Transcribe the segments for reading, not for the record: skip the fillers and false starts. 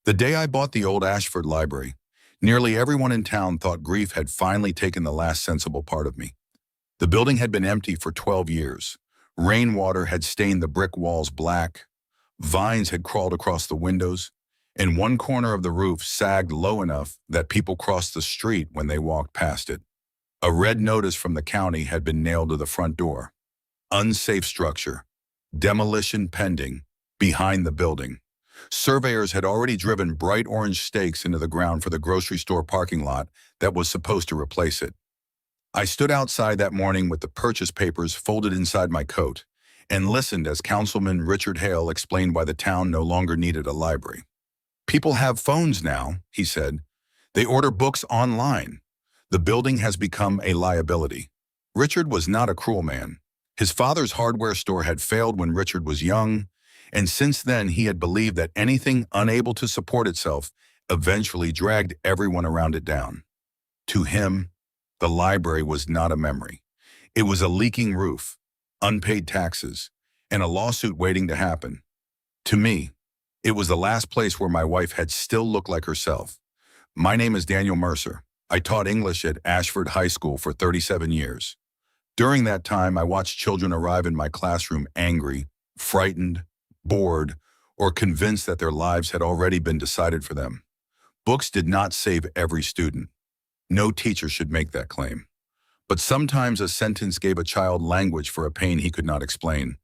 The day I bought the old Ashford Library, nearly everyone in town thought grief had finally taken the last sensible part of me. The building had been empty for 12 years. Rainwater had stained the brick walls black, vines had crawled across the windows, and one corner of the roof sagged low enough that people crossed the street when they walked past it. A red notice from the county had been nailed to the front door. Unsafe structure. Demolition pending. Behind the building. Surveyors had already driven bright orange stakes into the ground for the grocery store parking lot that was supposed to replace it. I stood outside that morning with the purchase papers folded inside my coat and listened as Councilman Richard Hale explained why the town no longer needed a library. People have phones now, he said. They order books online. The building has become a liability. Richard was not a cruel man. His father's hardware store had failed when Richard was young, and since then he had believed that anything unable to support itself eventually dragged everyone around it down. To him, the library was not a memory. It was a leaking roof, unpaid taxes, and a lawsuit waiting to happen. To me, it was the last place where my wife had still looked like herself. My name is Daniel Mercer. I taught English at Ashford High School for 37 years. During that time, I watched children arrive in my classroom angry, frightened, bored, or convinced that their lives had already been decided for them. Books did not save every student. No teacher should make that claim. But sometimes a sentence gave a child language for a pain he could not explain.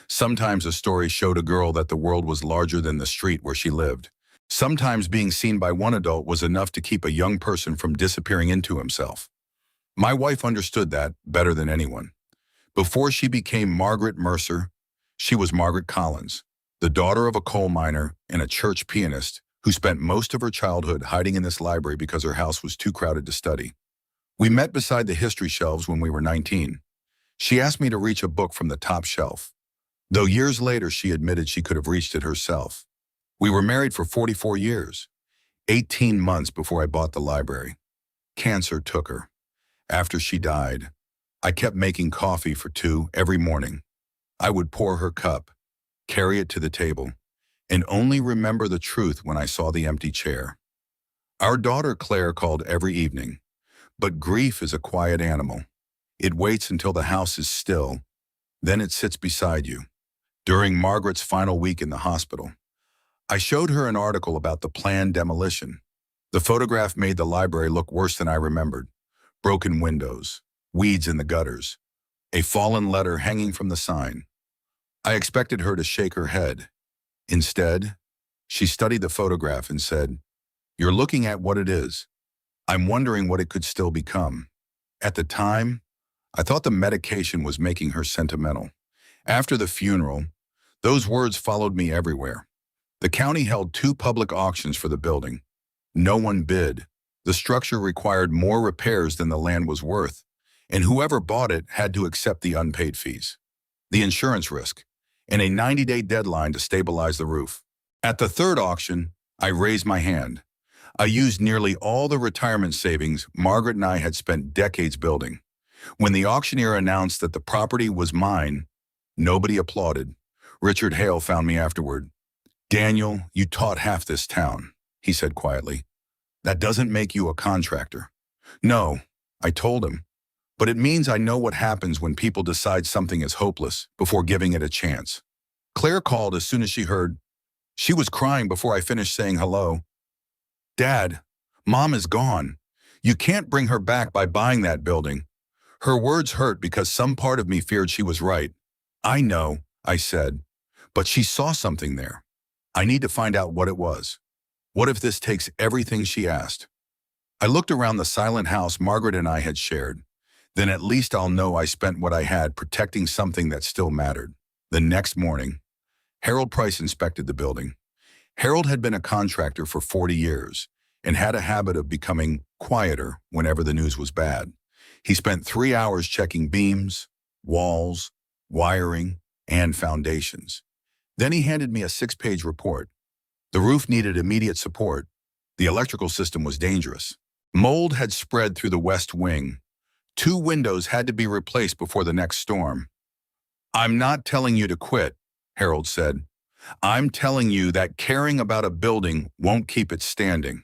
Sometimes a story showed a girl that the world was larger than the street where she lived. Sometimes being seen by one adult was enough to keep a young person from disappearing into himself. My wife understood that better than anyone. Before she became Margaret Mercer, she was Margaret Collins, the daughter of a coal miner and a church pianist who spent most of her childhood hiding in this library because her house was too crowded to study. We met beside the history shelves when we were 19. She asked me to reach a book from the top shelf, though years later she admitted she could have reached it herself. We were married for 44 years, 18 months before I bought the library. Cancer took her. After she died, I kept making coffee for two every morning. I would pour her cup, carry it to the table, and only remember the truth when I saw the empty chair. Our daughter Claire called every evening, but grief is a quiet animal. It waits until the house is still, then it sits beside you. During Margaret's final week in the hospital, I showed her an article about the planned demolition. The photograph made the library look worse than I remembered. Broken windows, weeds in the gutters, a fallen letter hanging from the sign. I expected her to shake her head. Instead, she studied the photograph and said, "You're looking at what it is. I'm wondering what it could still become." At the time, I thought the medication was making her sentimental. After the funeral, those words followed me everywhere. The county held 2 public auctions for the building. No one bid. The structure required more repairs than the land was worth, and whoever bought it had to accept the unpaid fees, the insurance risk, and a 90-day deadline to stabilize the roof. At the 3rd auction, I raised my hand. I used nearly all the retirement savings Margaret and I had spent decades building. When the auctioneer announced that the property was mine, nobody applauded. Richard Hale found me afterward. "Daniel, you taught half this town," he said quietly. "That doesn't make you a contractor." "No," I told him, "but it means I know what happens when people decide something is hopeless before giving it a chance." Claire called as soon as she heard. She was crying before I finished saying hello. "Dad, Mom is gone. You can't bring her back by buying that building." Her words hurt because some part of me feared she was right. "I know," I said, "but she saw something there. I need to find out what it was. What if this takes everything she asked?" I looked around the silent house Margaret and I had shared. Then at least I'll know I spent what I had protecting something that still mattered. The next morning, Harold Price inspected the building. Harold had been a contractor for 40 years and had a habit of becoming quieter whenever the news was bad. He spent 3 hours checking beams, walls, wiring, and foundations. Then he handed me a 6-page report. The roof needed immediate support. The electrical system was dangerous. Mold had spread through the west wing. 2 windows had to be replaced before the next storm. "I'm not telling you to quit," Harold said. I'm telling you that caring about a building won't keep it standing.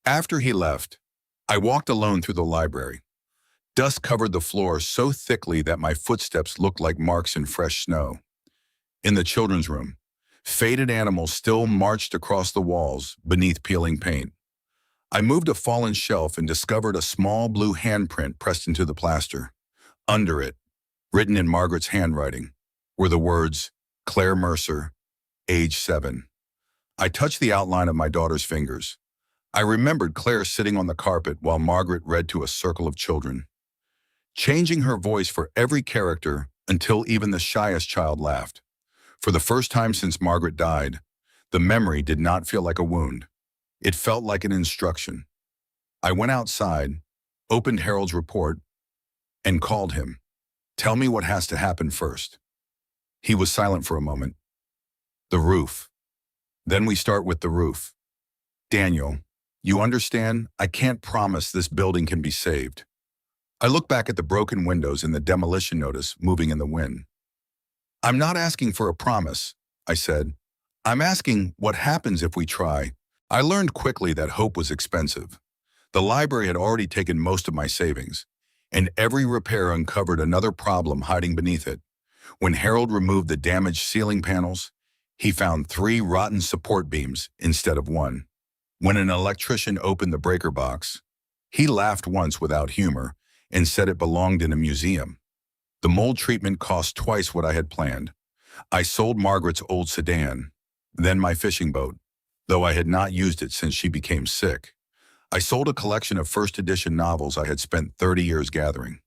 After he left, I walked alone through the library. Dust covered the floor so thickly that my footsteps looked like marks in fresh snow. In the children's room, faded animals still marched across the walls beneath peeling paint. I moved a fallen shelf and discovered a small blue handprint pressed into the plaster. Under it, written in Margaret's handwriting, were the words, Claire Mercer, age 7. I touched the outline of my daughter's fingers. I remembered Claire sitting on the carpet while Margaret read to a circle of children, changing her voice for every character until even the shyest child laughed. For the first time since Margaret died, the memory did not feel like a wound. It felt like an instruction. I went outside, opened Harold's report, and called him. Tell me what has to happen first. He was silent for a moment. The roof. Then we start with the roof. Daniel, you understand, I can't promise this building can be saved. I looked back at the broken windows and the demolition notice moving in the wind. I'm not asking for a promise, I said. I'm asking what happens if we try. I learned quickly that hope was expensive. The library had already taken most of my savings, and every repair uncovered another problem hiding beneath it. When Harold removed the damaged ceiling panels, he found 3 rotten support beams instead of 1. When an electrician opened the breaker box, he laughed once without humor and said it belonged in a museum. The mold treatment cost twice what I had planned. I sold Margaret's old sedan, then my fishing boat, though I had not used it since she became sick. I sold a collection of first edition novels I had spent 30 years gathering.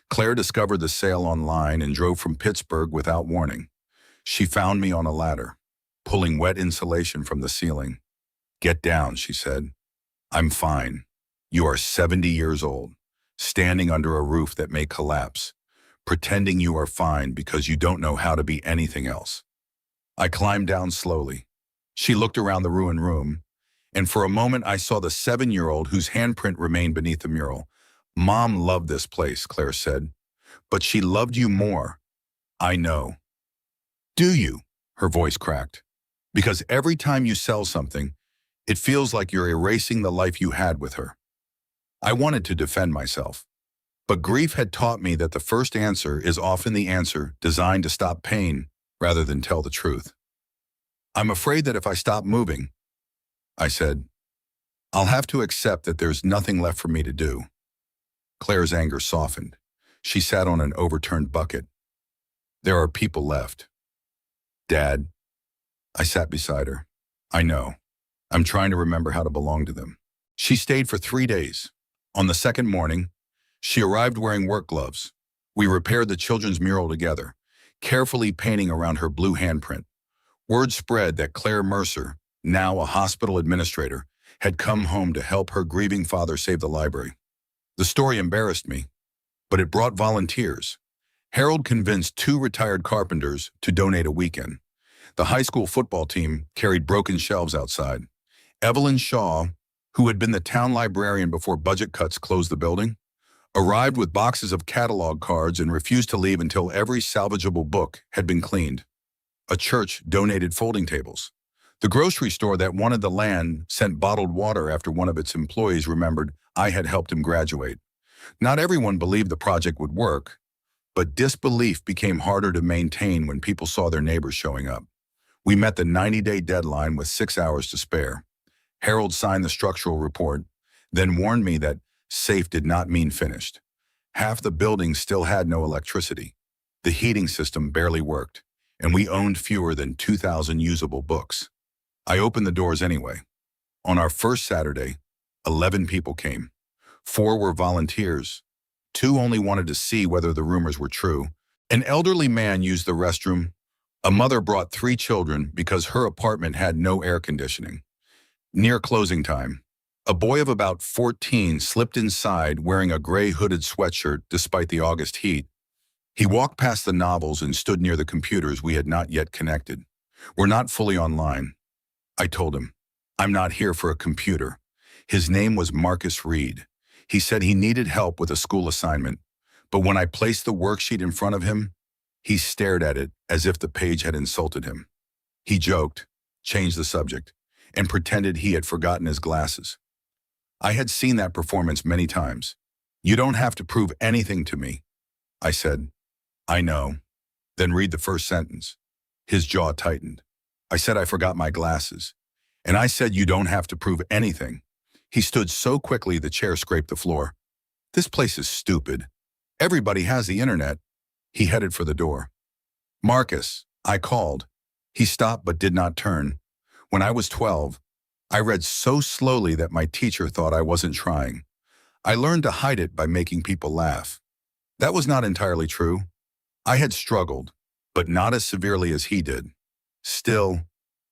Claire discovered the sale online and drove from Pittsburgh without warning. She found me on a ladder, pulling wet insulation from the ceiling. Get down, she said. I'm fine. You are 70 years old, standing under a roof that may collapse, pretending you are fine because you don't know how to be anything else. I climbed down slowly. She looked around the ruined room, and for a moment I saw the 7-year-old whose handprint remained beneath the mural. Mom loved this place, Claire said, but she loved you more. I know. Do you? Her voice cracked. Because every time you sell something, it feels like you're erasing the life you had with her. I wanted to defend myself, but grief had taught me that the first answer is often the answer designed to stop pain rather than tell the truth. I'm afraid that if I stop moving, I said, I'll have to accept that there's nothing left for me to do. Claire's anger softened. She sat on an overturned bucket. There are people left. Dad. I sat beside her. I know. I'm trying to remember how to belong to them. She stayed for 3 days. On the second morning, she arrived wearing work gloves. We repaired the children's mural together, carefully painting around her blue handprint. Word spread that Claire Mercer, now a hospital administrator, had come home to help her grieving father save the library. The story embarrassed me, but it brought volunteers. Harold convinced 2 retired carpenters to donate a weekend. The high school football team carried broken shelves outside. Evelyn Shaw, who had been the town librarian before budget cuts closed the building, arrived with boxes of catalog cards and refused to leave until every salvageable book had been cleaned. A church donated folding tables. The grocery store that wanted the land sent bottled water after one of its employees remembered I had helped him graduate. Not everyone believed the project would work, but disbelief became harder to maintain when people saw their neighbors showing up. We met the 90-day deadline with 6 hours to spare. Harold signed the structural report, then warned me that safe did not mean finished. Half the building still had no electricity. The heating system barely worked, and we owned fewer than 2,000 usable books. I opened the doors anyway. On our first Saturday, 11 people came. 4 were volunteers. 2 only wanted to see whether the rumors were true. An elderly man used the restroom. A mother brought 3 children because her apartment had no air conditioning. Near closing time, a boy of about 14 slipped inside wearing a gray hooded sweatshirt despite the August heat. He walked past the novels and stood near the computers we had not yet connected. We're not fully online. I told him, I'm not here for a computer. His name was Marcus Reed. He said he needed help with a school assignment, but when I placed the worksheet in front of him, he stared at it as if the page had insulted him. He joked, changed the subject, and pretended he had forgotten his glasses. I had seen that performance many times. "You don't have to prove anything to me," I said. "I know." "Then read the first sentence." His jaw tightened. I said I forgot my glasses. And I said you don't have to prove anything. He stood so quickly the chair scraped the floor. "This place is stupid. Everybody has the internet." He headed for the door. "Marcus," I called. He stopped but did not turn. When I was 12, I read so slowly that my teacher thought I wasn't trying. I learned to hide it by making people laugh. That was not entirely true. I had struggled, but not as severely as he did. Still,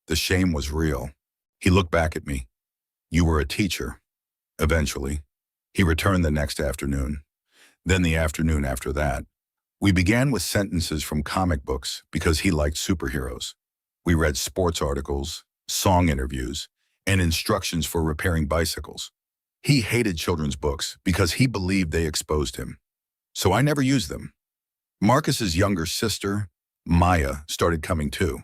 the shame was real. He looked back at me. "You were a teacher." Eventually. He returned the next afternoon. Then the afternoon after that. We began with sentences from comic books because he liked superheroes. We read sports articles, song interviews, and instructions for repairing bicycles. He hated children's books because he believed they exposed him. So I never used them. Marcus's younger sister, Maya, started coming too.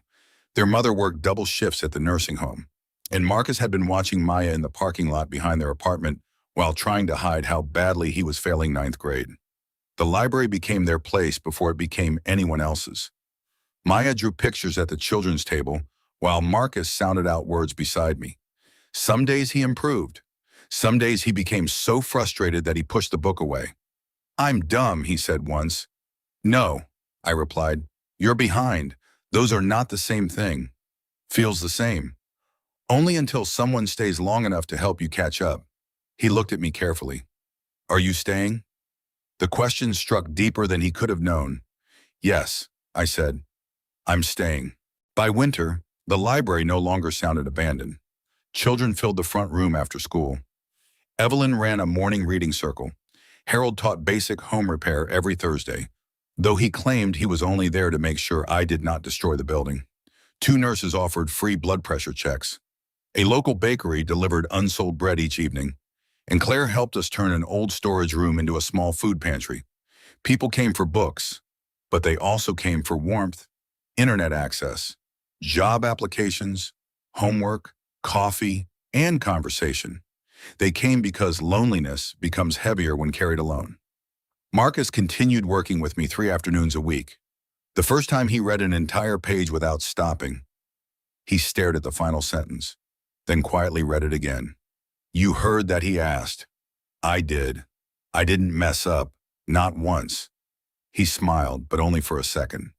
Their mother worked double shifts at the nursing home, and Marcus had been watching Maya in the parking lot behind their apartment while trying to hide how badly he was failing ninth grade. The library became their place before it became anyone else's. Maya drew pictures at the children's table while Marcus sounded out words beside me. Some days he improved. Some days he became so frustrated that he pushed the book away. "I'm dumb," he said once. "No," I replied. "You're behind. Those are not the same thing." "Feels the same. Only until someone stays long enough to help you catch up." He looked at me carefully. "Are you staying?" The question struck deeper than he could have known. "Yes," I said. "I'm staying." By winter, the library no longer sounded abandoned. Children filled the front room after school. Evelyn ran a morning reading circle. Harold taught basic home repair every Thursday, though he claimed he was only there to make sure I did not destroy the building. 2 nurses offered free blood pressure checks. A local bakery delivered unsold bread each evening, and Claire helped us turn an old storage room into a small food pantry. People came for books, but they also came for warmth, internet access, job applications, homework, coffee, and conversation. They came because loneliness becomes heavier when carried alone. Marcus continued working with me 3 afternoons a week. The first time he read an entire page without stopping, he stared at the final sentence, then quietly read it again. "You heard that?" he asked. I did. I didn't mess up, not once. He smiled, but only for a second.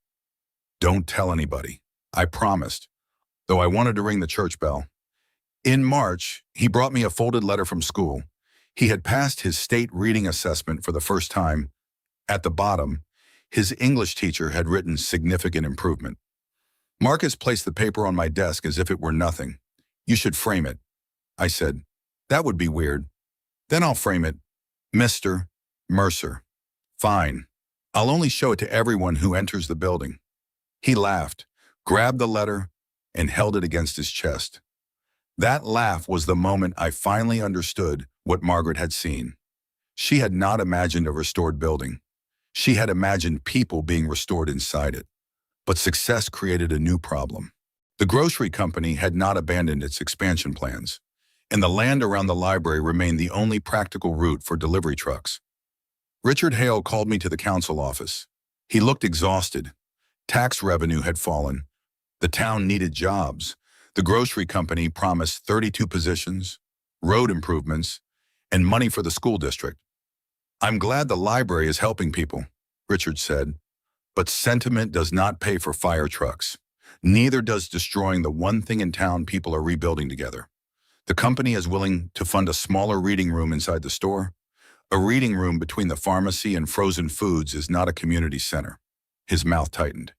"Don't tell anybody," I promised, though I wanted to ring the church bell. In March, he brought me a folded letter from school. He had passed his state reading assessment for the first time. At the bottom, his English teacher had written "significant improvement." Marcus placed the paper on my desk as if it were nothing. "You should frame it," I said. "That would be weird." "Then I'll frame it. Mr. Mercer." "Fine. I'll only show it to everyone who enters the building." He laughed, grabbed the letter, and held it against his chest. That laugh was the moment I finally understood what Margaret had seen. She had not imagined a restored building. She had imagined people being restored inside it. But success created a new problem. The grocery company had not abandoned its expansion plans, and the land around the library remained the only practical route for delivery trucks. Richard Hale called me to the council office. He looked exhausted. Tax revenue had fallen. The town needed jobs. The grocery company promised 32 positions, road improvements, and money for the school district. "I'm glad the library is helping people," Richard said, "but sentiment does not pay for fire trucks. Neither does destroying the one thing in town people are rebuilding together. The company is willing to fund a smaller reading room inside the store. A reading room between the pharmacy and frozen foods is not a community center." His mouth tightened.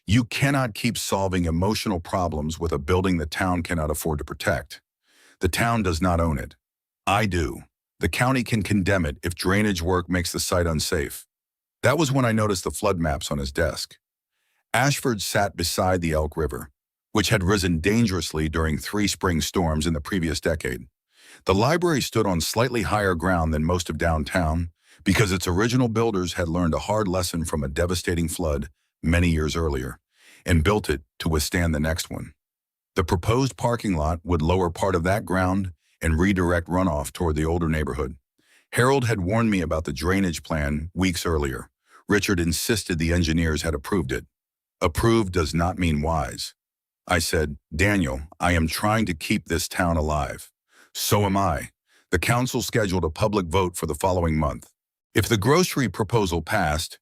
"You cannot keep solving emotional problems with a building the town cannot afford to protect. The town does not own it. I do. The county can condemn it if drainage work makes the site unsafe." That was when I noticed the flood maps on his desk. Ashford sat beside the Elk River, which had risen dangerously during 3 spring storms in the previous decade. The library stood on slightly higher ground than most of downtown because its original builders had learned a hard lesson from a devastating flood many years earlier and built it to withstand the next one. The proposed parking lot would lower part of that ground and redirect runoff toward the older neighborhood. Harold had warned me about the drainage plan weeks earlier. Richard insisted the engineers had approved it. Approved does not mean wise. I said, Daniel, I am trying to keep this town alive. So am I. The council scheduled a public vote for the following month. If the grocery proposal passed,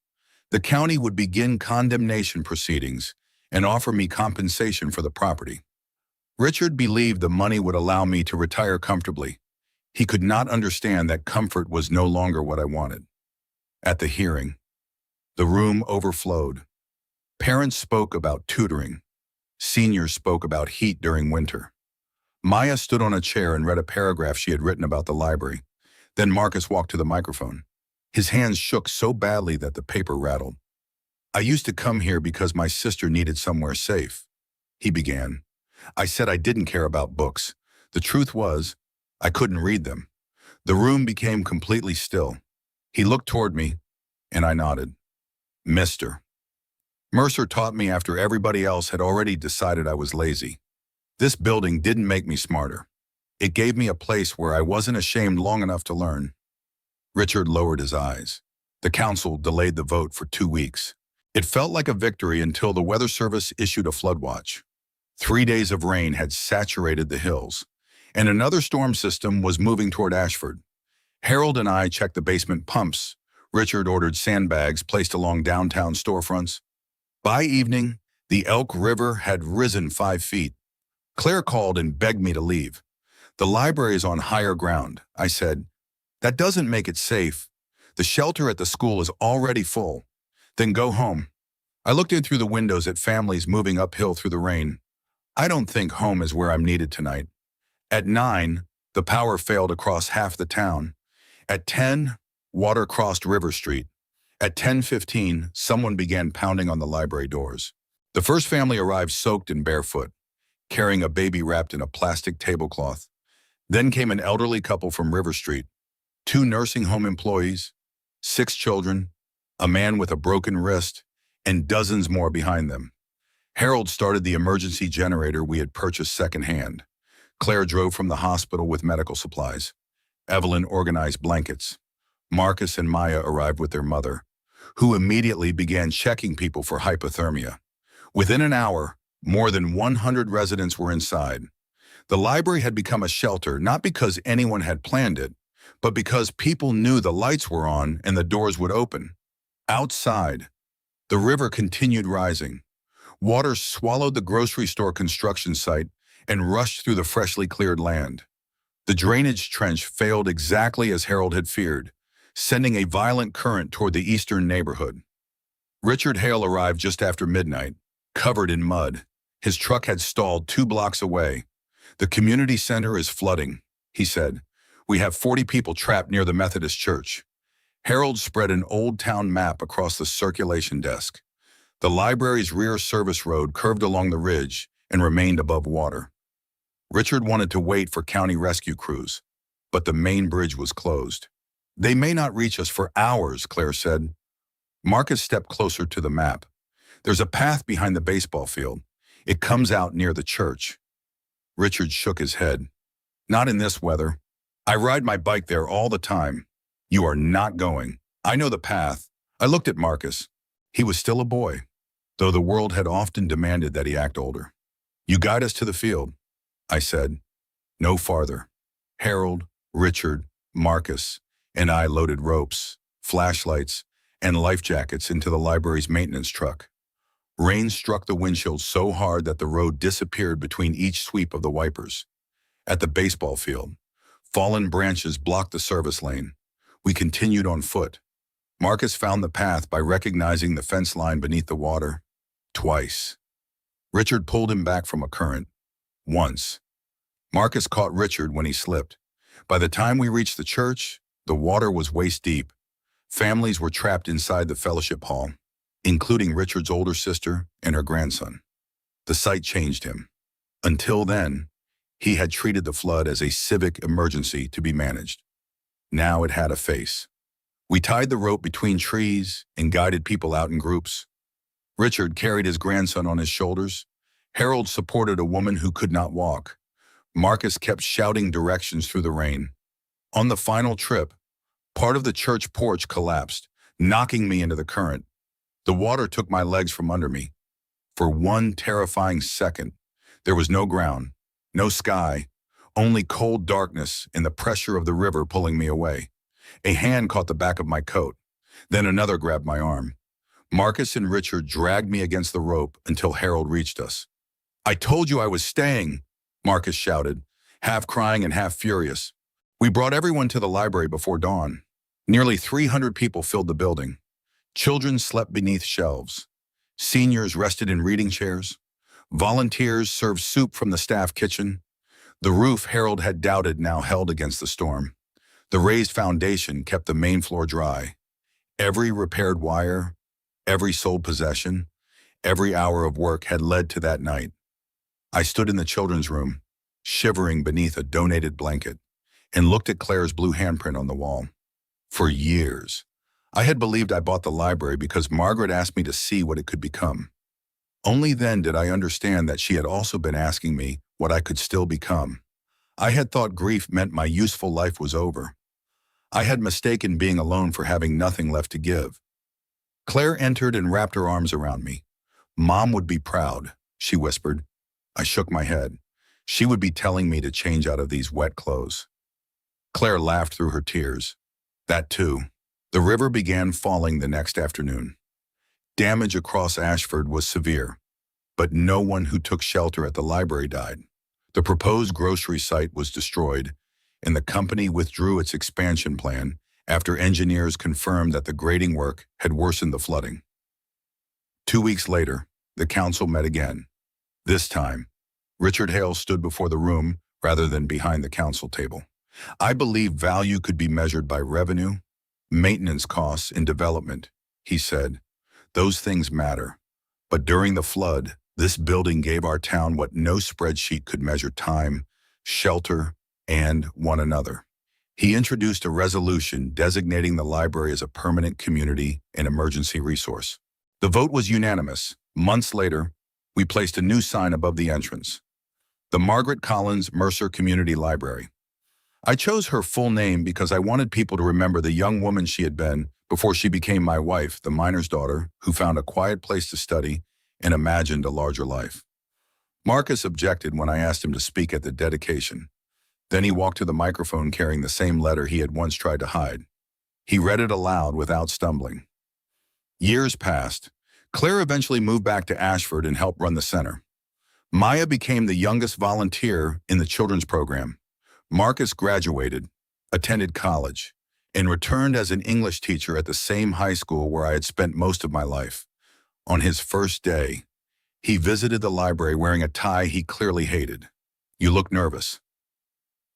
the county would begin condemnation proceedings and offer me compensation for the property. Richard believed the money would allow me to retire comfortably. He could not understand that comfort was no longer what I wanted. At the hearing, the room overflowed. Parents spoke about tutoring. Seniors spoke about heat during winter. Maya stood on a chair and read a paragraph she had written about the library. Then Marcus walked to the microphone. His hands shook so badly that the paper rattled. I used to come here because my sister needed somewhere safe, he began. I said I didn't care about books. The truth was, I couldn't read them. The room became completely still. He looked toward me, and I nodded. Mister. Mercer taught me after everybody else had already decided I was lazy. This building didn't make me smarter. It gave me a place where I wasn't ashamed long enough to learn. Richard lowered his eyes. The council delayed the vote for 2 weeks. It felt like a victory until the Weather Service issued a flood watch. 3 days of rain had saturated the hills, and another storm system was moving toward Ashford. Harold and I checked the basement pumps. Richard ordered sandbags placed along downtown storefronts. By evening, the Elk River had risen 5 feet. Claire called and begged me to leave. The library is on higher ground, I said. That doesn't make it safe. The shelter at the school is already full. Then go home. I looked in through the windows at families moving uphill through the rain. I don't think home is where I'm needed tonight. At 9, the power failed across half the town. At 10, water crossed River Street. At 10:15, someone began pounding on the library doors. The first family arrived soaked and barefoot, carrying a baby wrapped in a plastic tablecloth. Then came an elderly couple from River Street, 2 nursing home employees, 6 children, a man with a broken wrist, and dozens more behind them. Harold started the emergency generator we had purchased secondhand. Claire drove from the hospital with medical supplies. Evelyn organized blankets. Marcus and Maya arrived with their mother, who immediately began checking people for hypothermia. Within an hour, more than 100 residents were inside. The library had become a shelter not because anyone had planned it, but because people knew the lights were on and the doors would open. Outside, the river continued rising. Water swallowed the grocery store construction site and rushed through the freshly cleared land. The drainage trench failed exactly as Harold had feared, sending a violent current toward the eastern neighborhood. Richard Hale arrived just after midnight, covered in mud. His truck had stalled 2 blocks away. The community center is flooding, he said. We have 40 people trapped near the Methodist church. Harold spread an old town map across the circulation desk. The library's rear service road curved along the ridge and remained above water. Richard wanted to wait for county rescue crews, but the main bridge was closed. They may not reach us for hours, Claire said. Marcus stepped closer to the map. There's a path behind the baseball field. It comes out near the church. Richard shook his head. Not in this weather. I ride my bike there all the time. You are not going. I know the path. I looked at Marcus. He was still a boy, though the world had often demanded that he act older. You guide us to the field, I said. No farther. Harold, Richard, Marcus, and I loaded ropes, flashlights, and life jackets into the library's maintenance truck. Rain struck the windshield so hard that the road disappeared between each sweep of the wipers. At the baseball field, fallen branches blocked the service lane. We continued on foot. Marcus found the path by recognizing the fence line beneath the water. Twice. Richard pulled him back from a current. Once. Marcus caught Richard when he slipped. By the time we reached the church, the water was waist deep. Families were trapped inside the fellowship hall, including Richard's older sister and her grandson. The sight changed him. Until then, he had treated the flood as a civic emergency to be managed. Now it had a face. We tied the rope between trees and guided people out in groups. Richard carried his grandson on his shoulders. Harold supported a woman who could not walk. Marcus kept shouting directions through the rain. On the final trip, part of the church porch collapsed, knocking me into the current. The water took my legs from under me. For one terrifying second, there was no ground, no sky, only cold darkness and the pressure of the river pulling me away. A hand caught the back of my coat. Then another grabbed my arm. Marcus and Richard dragged me against the rope until Harold reached us. "I told you I was staying," Marcus shouted, half crying and half furious. We brought everyone to the library before dawn. Nearly 300 people filled the building. Children slept beneath shelves. Seniors rested in reading chairs. Volunteers served soup from the staff kitchen. The roof Harold had doubted now held against the storm. The raised foundation kept the main floor dry. Every repaired wire, every sold possession, every hour of work had led to that night. I stood in the children's room, shivering beneath a donated blanket, and looked at Claire's blue handprint on the wall. For years, I had believed I bought the library because Margaret asked me to see what it could become. Only then did I understand that she had also been asking me what I could still become. I had thought grief meant my useful life was over. I had mistaken being alone for having nothing left to give. Claire entered and wrapped her arms around me. "Mom would be proud," she whispered. I shook my head. She would be telling me to change out of these wet clothes. Claire laughed through her tears. That too. The river began falling the next afternoon. Damage across Ashford was severe, but no one who took shelter at the library died. The proposed grocery site was destroyed, and the company withdrew its expansion plan after engineers confirmed that the grading work had worsened the flooding. 2 weeks later, the council met again. This time, Richard Hale stood before the room rather than behind the council table. "I believe value could be measured by revenue, maintenance costs, and development," he said. "Those things matter. But during the flood, this building gave our town what no spreadsheet could measure: time, shelter, and one another." He introduced a resolution designating the library as a permanent community and emergency resource. The vote was unanimous. Months later, we placed a new sign above the entrance: the Margaret Collins Mercer Community Library. I chose her full name because I wanted people to remember the young woman she had been before she became my wife, the miner's daughter, who found a quiet place to study and imagined a larger life. Marcus objected when I asked him to speak at the dedication. Then he walked to the microphone carrying the same letter he had once tried to hide. He read it aloud without stumbling. Years passed. Claire eventually moved back to Ashford and helped run the center. Maya became the youngest volunteer in the children's program. Marcus graduated, attended college, and returned as an English teacher at the same high school where I had spent most of my life. On his first day, he visited the library wearing a tie he clearly hated. "You look nervous."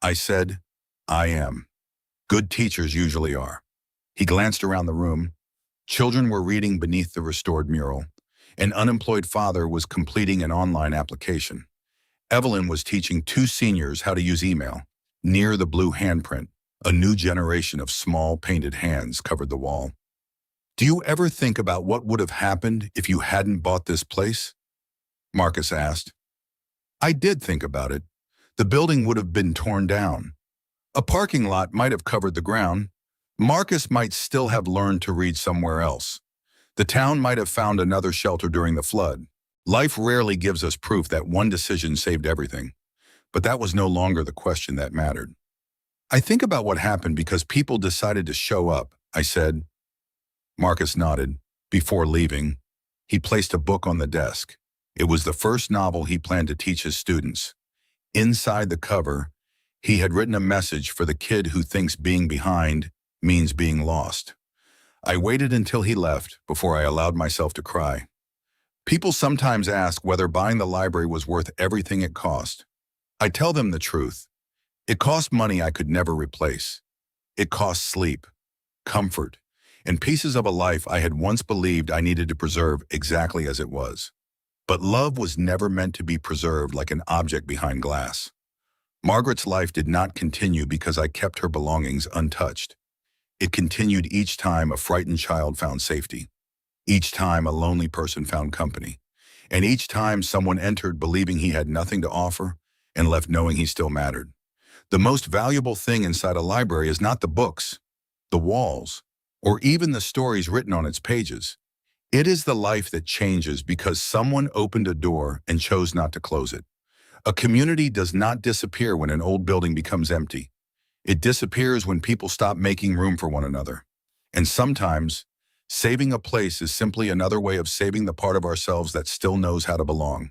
I said, "I am. Good teachers usually are." He glanced around the room. Children were reading beneath the restored mural. An unemployed father was completing an online application. Evelyn was teaching 2 seniors how to use email. Near the blue handprint, a new generation of small painted hands covered the wall. "Do you ever think about what would have happened if you hadn't bought this place?" Marcus asked. I did think about it. The building would have been torn down. A parking lot might have covered the ground. Marcus might still have learned to read somewhere else. The town might have found another shelter during the flood. Life rarely gives us proof that one decision saved everything. But that was no longer the question that mattered. "I think about what happened because people decided to show up," I said. Marcus nodded. Before leaving, he placed a book on the desk. It was the first novel he planned to teach his students. Inside the cover, he had written a message for the kid who thinks being behind means being lost. I waited until he left before I allowed myself to cry. People sometimes ask whether buying the library was worth everything it cost. I tell them the truth. It cost money I could never replace. It cost sleep, comfort, and pieces of a life I had once believed I needed to preserve exactly as it was. But love was never meant to be preserved like an object behind glass. Margaret's life did not continue because I kept her belongings untouched. It continued each time a frightened child found safety, each time a lonely person found company, And each time someone entered believing he had nothing to offer and left knowing he still mattered. The most valuable thing inside a library is not the books, the walls, or even the stories written on its pages. It is the life that changes because someone opened a door and chose not to close it. A community does not disappear when an old building becomes empty. It disappears when people stop making room for one another. And sometimes, saving a place is simply another way of saving the part of ourselves that still knows how to belong.